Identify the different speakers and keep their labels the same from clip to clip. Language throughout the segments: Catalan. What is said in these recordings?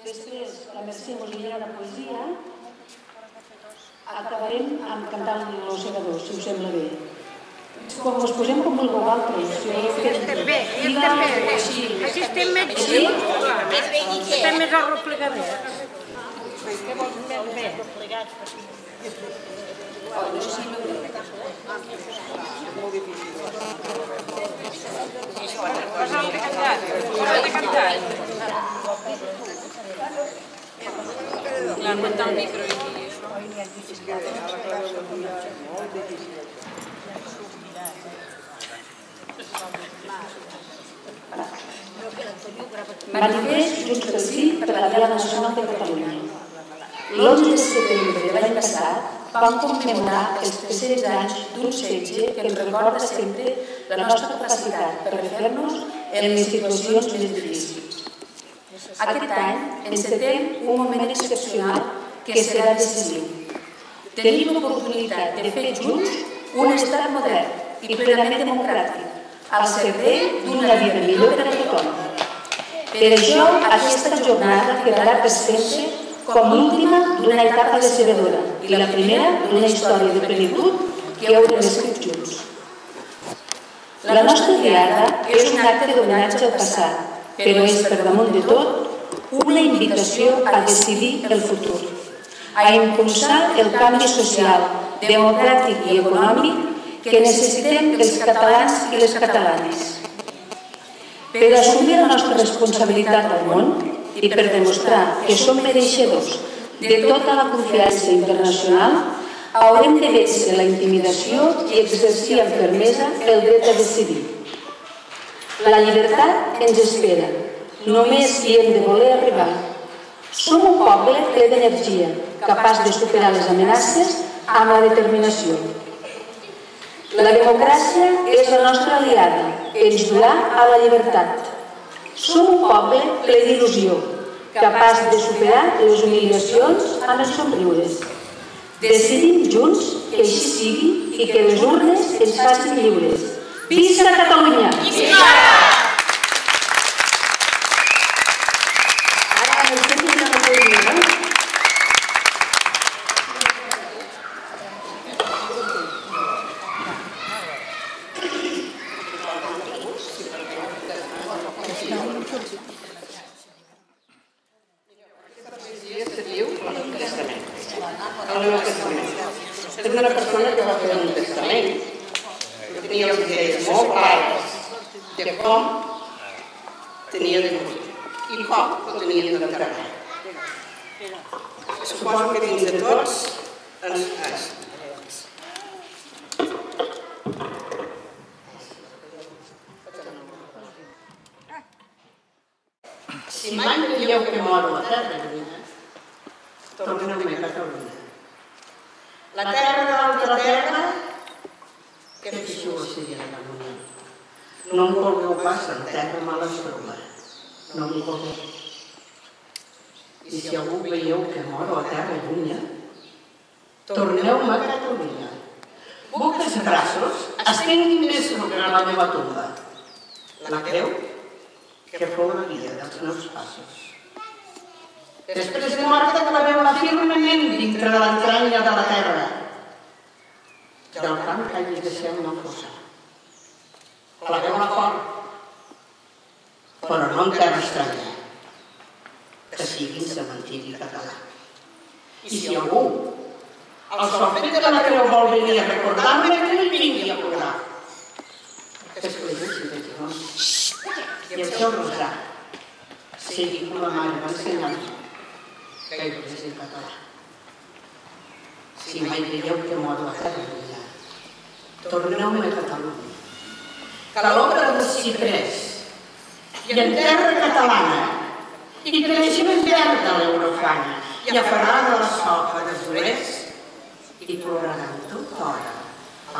Speaker 1: Després, la Mercè mos llegirà una poesia. Acabarem amb cantant Los Segadors, si us sembla bé. Com us posem com vulgueu altres.
Speaker 2: Jo estem bé. Així estem més junts, clar. Estem més arreplegadets. Què vols més bé?
Speaker 1: No sé si m'ho dic.
Speaker 3: Molt difícil.
Speaker 2: Has de cantar. Aguantar el micro i...
Speaker 1: Manifest Junts pel Sí per la Diada Nacional de Catalunya. L'11 de setembre de l'any passat vam commemorar els 300 anys d'un setge que ens recorda sempre la nostra capacitat per refer-nos en les situacions més difícils. Aquest any encetem un moment excepcional que serà decisiu. Tenim l'oportunitat de fer junts un estat modern i plenament democràtic, al servei d'una vida millor per a tothom. Per això, aquesta jornada quedarà per sempre com l'última d'una etapa decebedora i la primera d'una història de plenitud que haurem escrit junts. La nostra diada és un acte d'homenatge al passat, però és, per damunt de tot, una invitació a decidir el futur, a impulsar el canvi social, democràtic i econòmic que necessitem els catalans i les catalanes. Per assumir la nostra responsabilitat al món i per demostrar que som mereixedors de tota la confiança internacional, haurem de vèncer la intimidació i exercir amb fermesa el dret a decidir. La llibertat ens espera, només hi hem de voler arribar. Som un poble ple d'energia, capaç de superar les amenaces amb la determinació. La democràcia és la nostra aliada, ens durà a la llibertat. Som un poble ple d'il·lusió, capaç de superar les humiliacions amb els somriures. Decidim junts que així sigui i que les urnes ens facin lliures. Visca Catalunya! Visca!
Speaker 3: És una persona que va fer un testament que tenia les idees molt clares de com tenia de morir i com ho tenia d'enterrar. Suposo que dins de tots ens... Si mai veieu que moro a terra llunyana, torneu-me a Catalunya. La terra de l'altra terra, que feixuga seria Catalunya. No em volgueu pas en terra mala sola. No em volgueu. I si algú veieu que moro a terra llunya, torneu-me a Catalunya. Vull que els braços estenguin més que la meva tomba. La creu que fou la guia dels meus passos. Després de mort claveu-la firmement dintre de l'entranya de la terra. Del camp que hagis de ser una fossa. Claveu-la fort, però no en terra estranya, que sigui en cementiri català. I si algú, al sol fet de la creu vol venir a recordar-me, que no hi vingui a plorar. Que es clegeixi de genoll i el seu rosar sigui com la mare va ensenyar-me que hi és en català. Si mai veieu que moro a terra llunyana, torneu-me a Catalunya. Que l'obra dels xiprers i en terra catalana i creixement verda l'eurofana i aferrada la sopa dels obrers i ploraran tota hora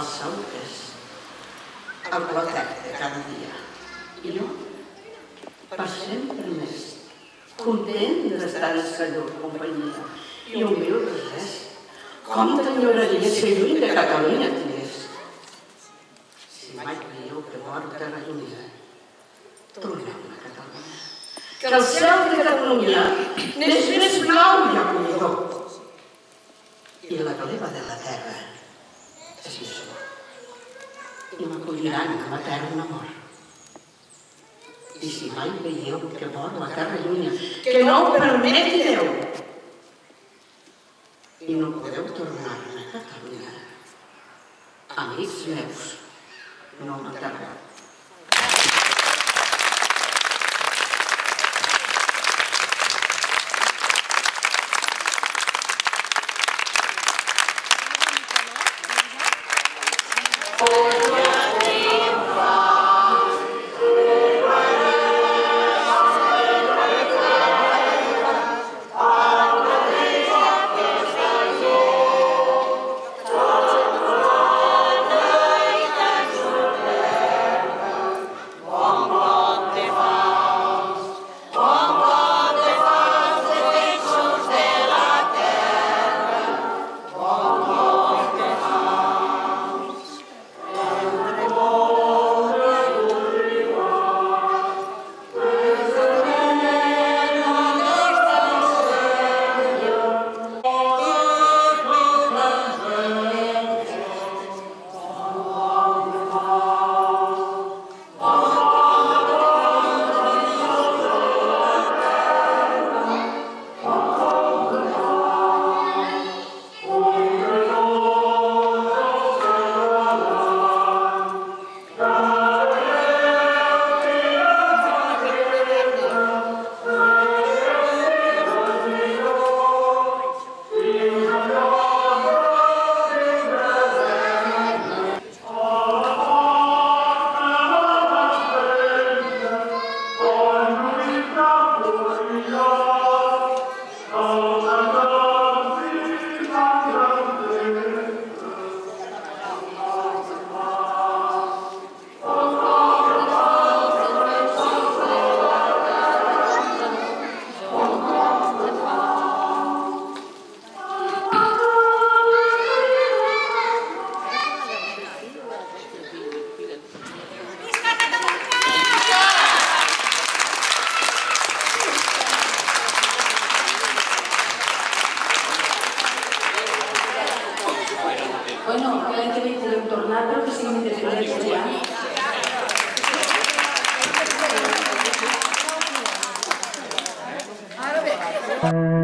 Speaker 3: el seu pes al clotec de cada dia. I jo, per sempre més, content d'estar en sa llur companyia i humil de res, com t'enyoraria ser lluny de Catalunya tingués. Si mai veieu que mor terra llunyana, torneu-me a Catalunya. que el cel de Catalunya n'és més blau i acollidor. I la gleba de la terra és més bona. I m'acolliran amb etern amor. I si mai veieu que mor la terra llunya, que no ho permeti Déu, i no podeu tornar-ne a Catalunya, amics meus, no m'aterreu.
Speaker 1: Bueno, l'any que ve podem tornar, però que siguin independents ja. Ara bé.